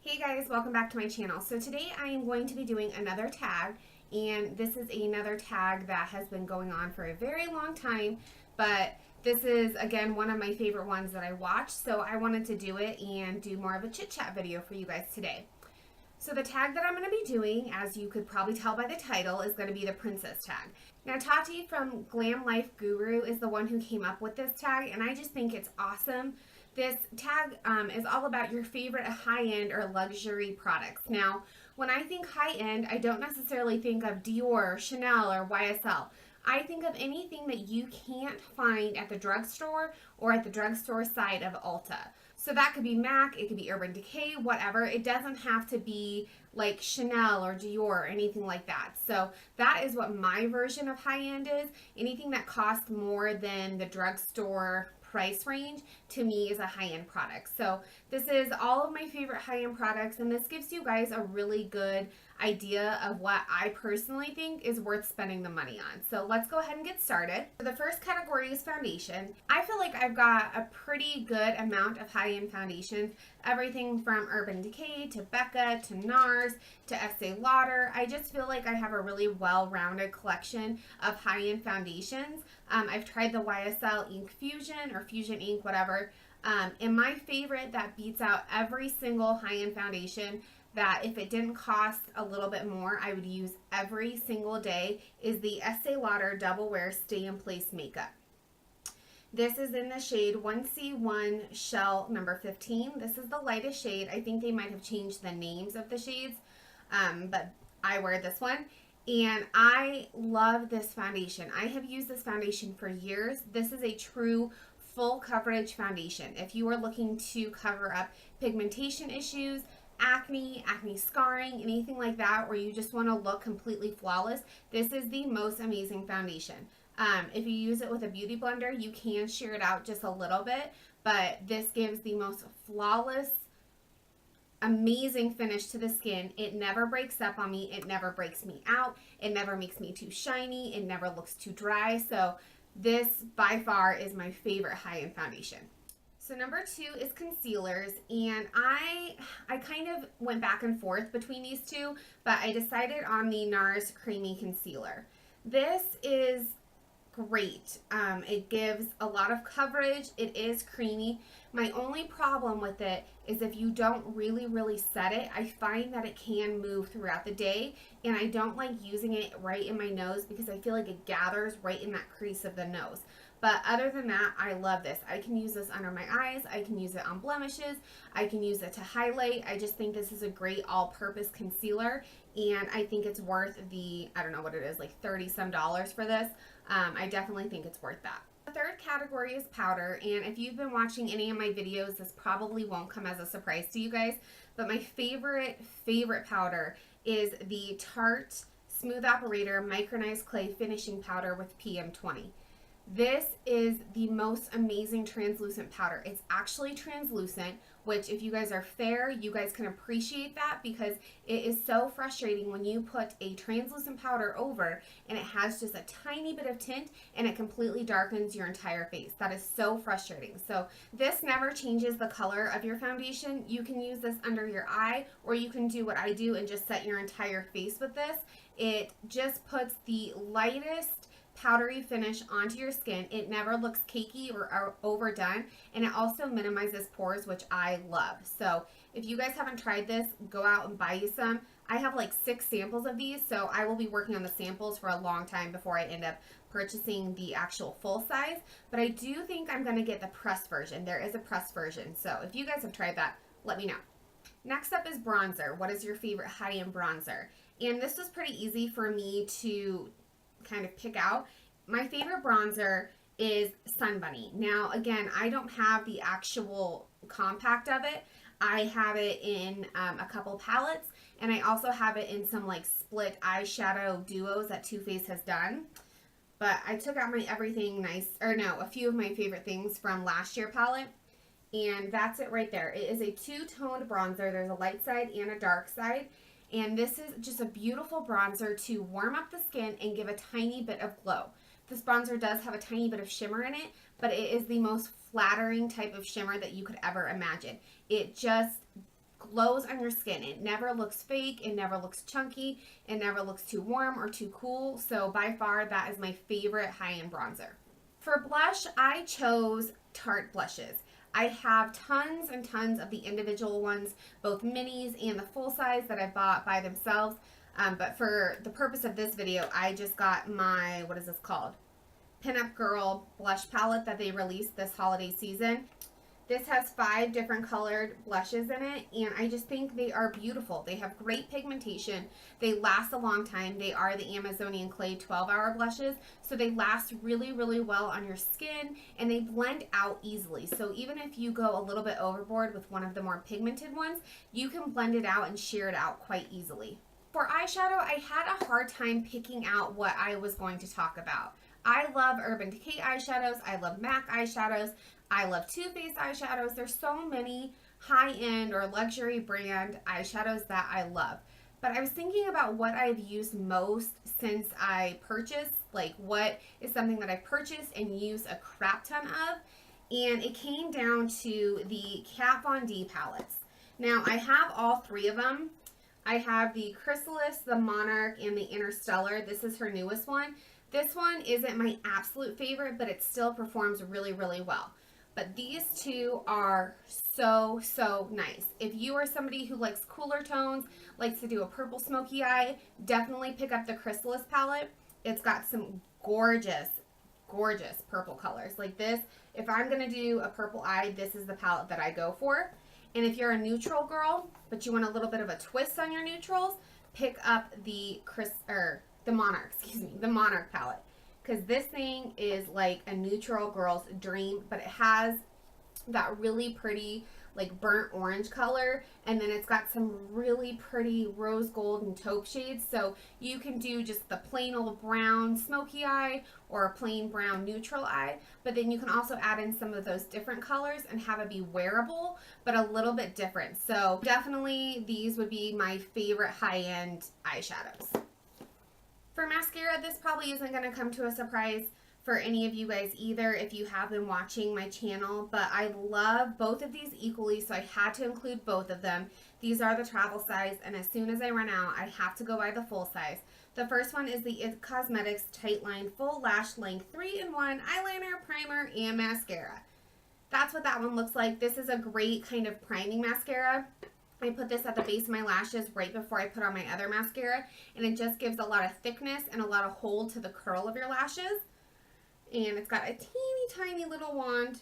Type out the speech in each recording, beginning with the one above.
Hey guys, welcome back to my channel. So today I am going to be doing another tag, and this is another tag that has been going on for a very long time, but this is again one of my favorite ones that I watch, so I wanted to do it and do more of a chit chat video for you guys today. So the tag that I'm going to be doing, as you could probably tell by the title, is going to be the princess tag. Now Tarte from Glam Life Guru is the one who came up with this tag, and I just think it's awesome. This tag is all about your favorite high-end or luxury products. Now, when I think high-end, I don't necessarily think of Dior, Chanel, or YSL. I think of anything that you can't find at the drugstore or at the drugstore side of Ulta. So that could be MAC, it could be Urban Decay, whatever. It doesn't have to be like Chanel or Dior or anything like that. So that is what my version of high-end is. Anything that costs more than the drugstore price range to me is a high-end product. So this is all of my favorite high-end products, and this gives you guys a really good idea of what I personally think is worth spending the money on. So let's go ahead and get started. So the first category is foundation. I feel like I've got a pretty good amount of high-end foundations, everything from Urban Decay to Becca to Nars to Estee Lauder. I just feel like I have a really well-rounded collection of high-end foundations. I've tried the YSL Ink Fusion or Fusion Ink, whatever. And my favorite that beats out every single high-end foundation that if it didn't cost a little bit more, I would use every single day is the Estee Lauder Double Wear Stay in Place Makeup. This is in the shade 1C1 Shell number 15. This is the lightest shade. I think they might have changed the names of the shades, but I wear this one. And I love this foundation. I have used this foundation for years. This is a true full coverage foundation. If you are looking to cover up pigmentation issues, acne scarring, anything like that, or you just want to look completely flawless, this is the most amazing foundation. If you use it with a beauty blender, you can sheer it out just a little bit, but this gives the most flawless, amazing finish to the skin. It never breaks up on me. It never breaks me out. It never makes me too shiny. It never looks too dry. So this by far is my favorite high-end foundation. So number 2 is concealers, and I kind of went back and forth between these two, but I decided on the Nars Creamy Concealer. This is great. It gives a lot of coverage. It is creamy. My only problem with it is if you don't really set it, I find that it can move throughout the day, and I don't like using it right in my nose because I feel like it gathers right in that crease of the nose. But other than that, I love this. I can use this under my eyes. I can use it on blemishes. I can use it to highlight. I just think this is a great all-purpose concealer, and I think it's worth the, I don't know what it is, like $30-some for this. I definitely think it's worth that. The third category is powder, and if you've been watching any of my videos, this probably won't come as a surprise to you guys, but my favorite powder is the Tarte Smooth Operator Micronized Clay Finishing Powder with PM20. This is the most amazing translucent powder. It's actually translucent, which if you guys are fair, you guys can appreciate that because it is so frustrating when you put a translucent powder over and it has just a tiny bit of tint and it completely darkens your entire face. That is so frustrating. So this never changes the color of your foundation. You can use this under your eye, or you can do what I do and just set your entire face with this. It just puts the lightest powdery finish onto your skin. It never looks cakey or overdone, and it also minimizes pores, which I love. So if you guys haven't tried this, go out and buy you some. I have like 6 samples of these, so I will be working on the samples for a long time before I end up purchasing the actual full size, but I do think I'm going to get the pressed version. There is a pressed version, so if you guys have tried that, let me know. Next up is bronzer. What is your favorite high-end bronzer? And this was pretty easy for me to kind of pick out. My favorite bronzer is Sun Bunny. Now again, I don't have the actual compact of it. I have it in a couple palettes, and I also have it in some like split eyeshadow duos that Too Faced has done. But I took out my everything nice, or no, a few of my favorite things from last year palette, and that's it right there. It is a two-toned bronzer. There's a light side and a dark side. And this is just a beautiful bronzer to warm up the skin and give a tiny bit of glow. This bronzer does have a tiny bit of shimmer in it, but it is the most flattering type of shimmer that you could ever imagine. It just glows on your skin. It never looks fake. It never looks chunky. It never looks too warm or too cool. So by far, that is my favorite high-end bronzer. For blush, I chose Tarte blushes. I have tons and tons of the individual ones, both minis and the full size that I bought by themselves. But for the purpose of this video, I just got my, what is this called? Pinup Girl blush palette that they released this holiday season. This has 5 different colored blushes in it, and I just think they are beautiful. They have great pigmentation. They last a long time. They are the Amazonian Clay 12-hour blushes, so they last really, really well on your skin, and they blend out easily. So even if you go a little bit overboard with one of the more pigmented ones, you can blend it out and sheer it out quite easily. For eyeshadow, I had a hard time picking out what I was going to talk about. I love Urban Decay eyeshadows. I love MAC eyeshadows. I love Too Faced eyeshadows. There's so many high-end or luxury brand eyeshadows that I love. But I was thinking about what I've used most since I purchased, like what is something that I purchased and used a crap ton of. And it came down to the Kat Von D palettes. Now, I have all 3 of them. I have the Chrysalis, the Monarch, and the Innerstellar. This is her newest one. This one isn't my absolute favorite, but it still performs really, really well. But these 2 are so, so nice. If you are somebody who likes cooler tones, likes to do a purple smoky eye, definitely pick up the Chrysalis palette. It's got some gorgeous, gorgeous purple colors. Like this, if I'm going to do a purple eye, this is the palette that I go for. And if you're a neutral girl, but you want a little bit of a twist on your neutrals, pick up the Monarch, the Monarch palette. Because this thing is like a neutral girl's dream, but it has that really pretty like burnt orange color, and then it's got some really pretty rose gold and taupe shades. So you can do just the plain old brown smoky eye or a plain brown neutral eye, but then you can also add in some of those different colors and have it be wearable, but a little bit different. So definitely these would be my favorite high-end eyeshadows. For mascara, this probably isn't going to come to a surprise for any of you guys either if you have been watching my channel, but I love both of these equally, so I had to include both of them. These are the travel size, and as soon as I run out, I have to go buy the full size. The first one is the IT Cosmetics Tightline Full Lash Length 3-in-1 Eyeliner, Primer, and Mascara. That's what that one looks like. This is a great kind of priming mascara. I put this at the base of my lashes right before I put on my other mascara, and it just gives a lot of thickness and a lot of hold to the curl of your lashes. And it's got a teeny tiny little wand.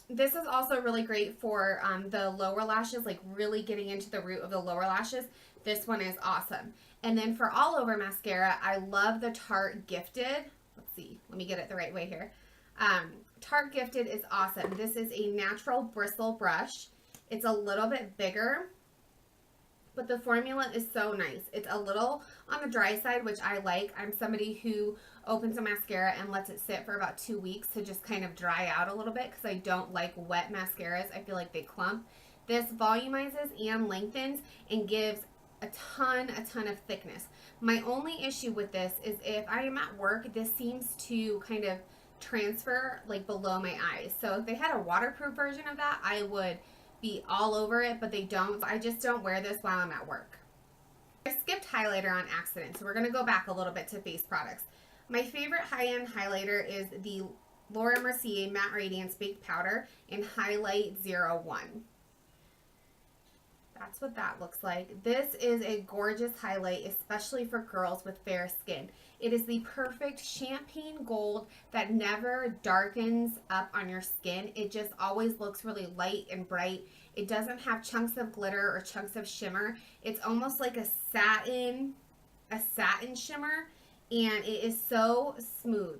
This is also really great for the lower lashes, like really getting into the root of the lower lashes. This one is awesome. And then for all over mascara, I love the Tarte Gifted. Let's see, let me get it the right way here. Tarte Gifted is awesome. This is a natural bristle brush. It's a little bit bigger, but the formula is so nice. It's a little on the dry side, which I like. I'm somebody who opens a mascara and lets it sit for about 2 weeks to just kind of dry out a little bit because I don't like wet mascaras. I feel like they clump. This volumizes and lengthens and gives a ton of thickness. My only issue with this is if I am at work, this seems to kind of transfer like below my eyes. So if they had a waterproof version of that, I would be all over it, but they don't. I just don't wear this while I'm at work. I skipped highlighter on accident, so we're going to go back a little bit to face products. My favorite high-end highlighter is the Laura Mercier Matte Radiance Baked Powder in Highlight 01. That's what that looks like. This is a gorgeous highlight, especially for girls with fair skin. It is the perfect champagne gold that never darkens up on your skin. It just always looks really light and bright. It doesn't have chunks of glitter or chunks of shimmer. It's almost like a satin shimmer, and it is so smooth.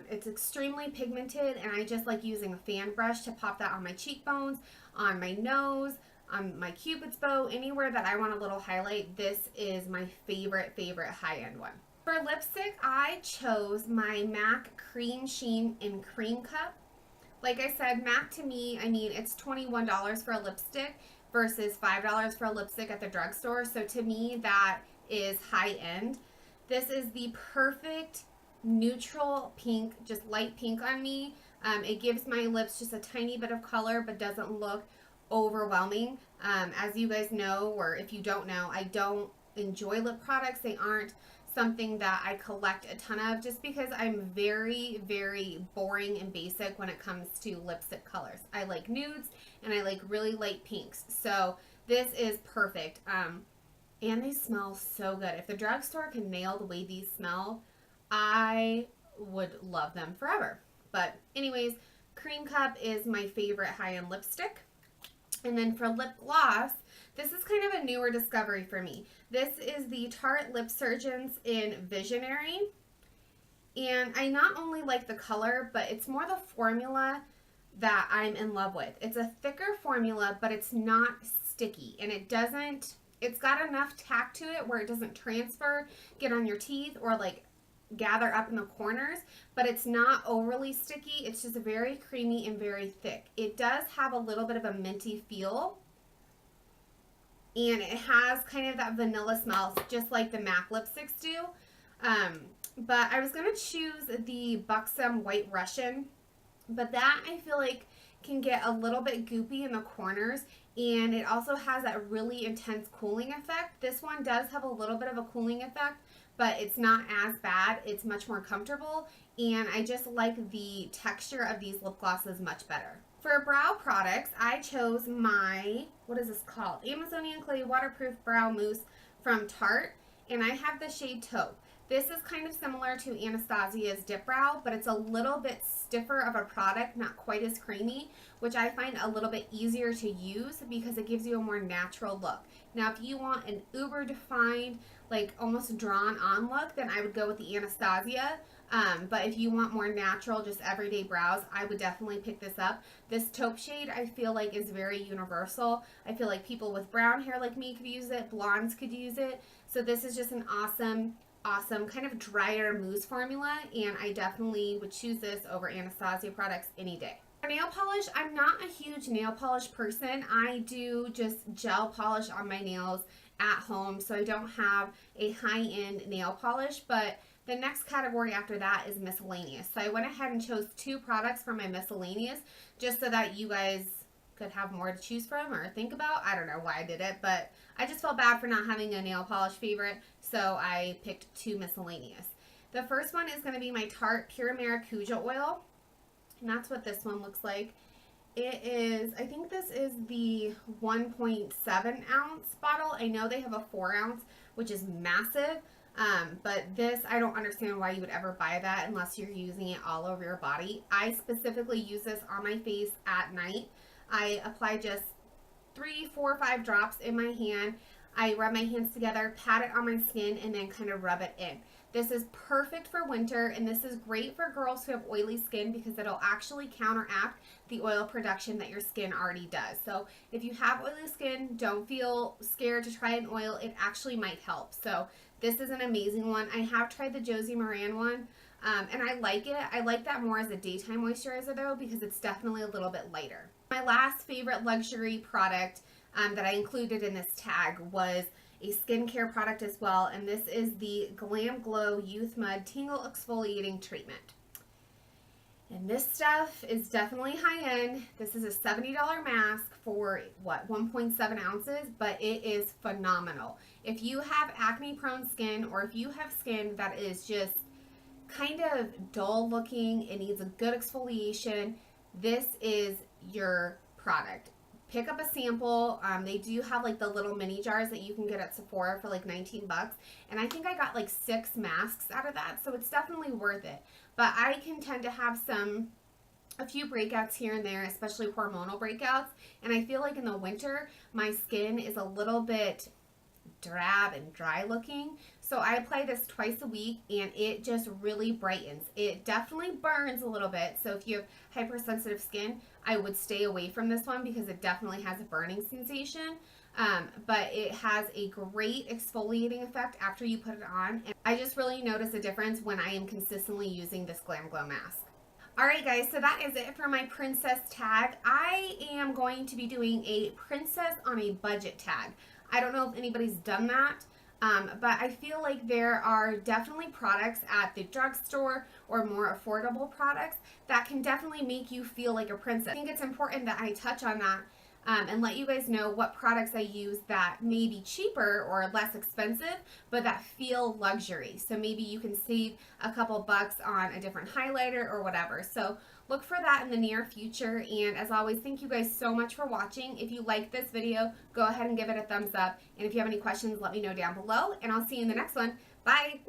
It's extremely pigmented, and I just like using a fan brush to pop that on my cheekbones, on my nose, on my Cupid's bow, anywhere that I want a little highlight. This is my favorite high-end one. For lipstick, I chose my MAC Cream Sheen in Cream Cup. Like I said, MAC to me, I mean, it's $21 for a lipstick versus $5 for a lipstick at the drugstore. So to me, that is high-end. This is the perfect neutral pink, just light pink on me. It gives my lips just a tiny bit of color, but doesn't look overwhelming. As you guys know, or if you don't know, I don't enjoy lip products. They aren't something that I collect a ton of just because I'm very, very boring and basic when it comes to lipstick colors. I like nudes and I like really light pinks. So this is perfect. And they smell so good. If the drugstore can nail the way these smell, I would love them forever. But anyways, Cream Cup is my favorite high-end lipstick. And then for lip gloss, this is kind of a newer discovery for me. This is the Tarte Lip Surgeons in Visionary. And I not only like the color, but it's more the formula that I'm in love with. It's a thicker formula, but it's not sticky. And it's got enough tack to it where it doesn't transfer, get on your teeth, or like gather up in the corners, but it's not overly sticky. It's just very creamy and very thick. It does have a little bit of a minty feel, and it has kind of that vanilla smell, just like the MAC lipsticks do. But I was going to choose the Buxom White Russian, but that I feel like can get a little bit goopy in the corners, and it also has that really intense cooling effect. This one does have a little bit of a cooling effect, but it's not as bad. It's much more comfortable, and I just like the texture of these lip glosses much better. For brow products, I chose my, what is this called? Amazonian Clay Waterproof Brow Mousse from Tarte, and I have the shade Taupe. This is kind of similar to Anastasia's Dip Brow, but it's a little bit stiffer of a product, not quite as creamy, which I find a little bit easier to use because it gives you a more natural look. Now, if you want an uber defined, like almost drawn on look, then I would go with the Anastasia. But if you want more natural, just everyday brows, I would definitely pick this up. This taupe shade I feel like is very universal. I feel like people with brown hair like me could use it, blondes could use it. So this is just an awesome kind of drier mousse formula, and I definitely would choose this over Anastasia products any day. For nail polish, I'm not a huge nail polish person. I do just gel polish on my nails at home, so I don't have a high-end nail polish, but the next category after that is miscellaneous. So I went ahead and chose 2 products for my miscellaneous just so that you guys could have more to choose from or think about. I don't know why I did it, but I just felt bad for not having a nail polish favorite, so I picked 2 miscellaneous. The first one is going to be my Tarte Pure Maracuja Oil, and that's what this one looks like. It is, I think this is the 1.7 ounce bottle. I know they have a 4 ounce, which is massive, but this, I don't understand why you would ever buy that unless you're using it all over your body. I specifically use this on my face at night. I apply just 3, 4, 5 drops in my hand. I rub my hands together, pat it on my skin, and then kind of rub it in. This is perfect for winter, and this is great for girls who have oily skin because it'll actually counteract the oil production that your skin already does. So if you have oily skin, don't feel scared to try an oil. It actually might help. So this is an amazing one. I have tried the Josie Moran one, and I like it. I like that more as a daytime moisturizer though because it's definitely a little bit lighter. My last favorite luxury product that I included in this tag was a skincare product as well, and this is the Glam Glow Youth Mud Tingle Exfoliating Treatment. And this stuff is definitely high-end. This is a $70 mask for, what, 1.7 ounces, but it is phenomenal. If you have acne-prone skin, or if you have skin that is just kind of dull-looking, it needs a good exfoliation, this is your product. Pick up a sample. They do have like the little mini jars that you can get at Sephora for like 19 bucks. And I think I got like 6 masks out of that. So it's definitely worth it. But I can tend to have a few breakouts here and there, especially hormonal breakouts. And I feel like in the winter, my skin is a little bit drab and dry looking. So I apply this twice a week and it just really brightens. It definitely burns a little bit. So if you have hypersensitive skin, I would stay away from this one because it definitely has a burning sensation. But it has a great exfoliating effect after you put it on. And I just really notice a difference when I am consistently using this Glam Glow mask. Alright guys, so that is it for my princess tag. I am going to be doing a princess on a budget tag. I don't know if anybody's done that. But I feel like there are definitely products at the drugstore or more affordable products that can definitely make you feel like a princess. I think it's important that I touch on that and let you guys know what products I use that may be cheaper or less expensive, but that feel luxury. So maybe you can save a couple bucks on a different highlighter or whatever. So look for that in the near future. And as always, thank you guys so much for watching. If you like this video, go ahead and give it a thumbs up. And if you have any questions, let me know down below. And I'll see you in the next one. Bye.